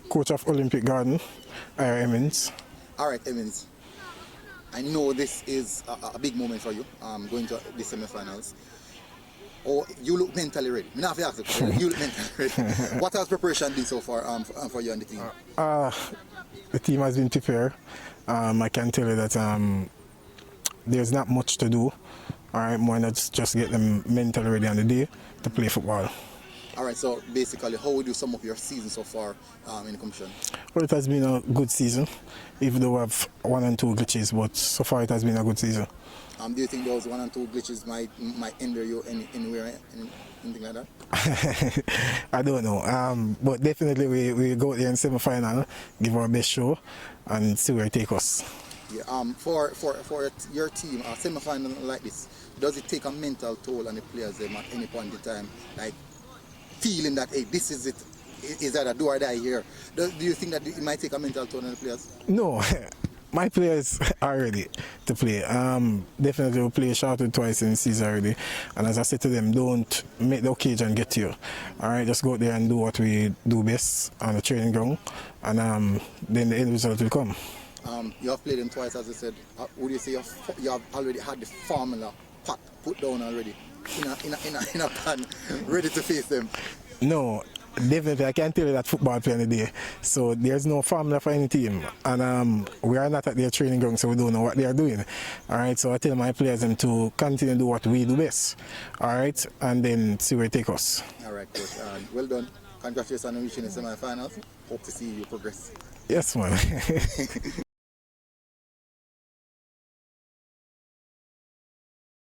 Coach of Olympic Garden, Ira Hemmings. All right, Hemmings. I know this is a big moment for you, going to the semi-finals. Oh, you look mentally ready. Me not have to ask the question. You look mentally ready. What has preparation been so far for you and the team? The team has been prepared. I can tell you that there's not much to do. All right, more than just get them mentally ready on the day to play football. All right, so basically, how would you sum up your season so far in the competition? Well, it has been a good season, even though we have 1 and 2 glitches, but so far it has been a good season. Do you think those 1 and 2 glitches might hinder you anywhere, anything like that? I don't know, but definitely we go there in semi-final, give our best show, and see where it takes us. Yeah, for your team, a semi-final like this, does it take a mental toll on the players at any point in time, like feeling that, hey, this is it, is that a do or die here? Do you think that it might take a mental toll on the players? No, my players are ready to play. Definitely we'll play shouted twice in the season already. And as I said to them, don't make the occasion get to you. All right, just go out there and do what we do best on the training ground, and then the end result will come. You have played them twice, as I said. Would you say you have already had the formula put down already in a pan, ready to face them? No, definitely I can tell you that football play on the day. So there's no formula for any team, and we are not at their training ground, so we don't know what they are doing. All right, so I tell my players them to continue to do what we do best. All right, and then see where it takes us. All right, coach. Well done. Congratulations on reaching the semi-finals. Hope to see you progress. Yes, man.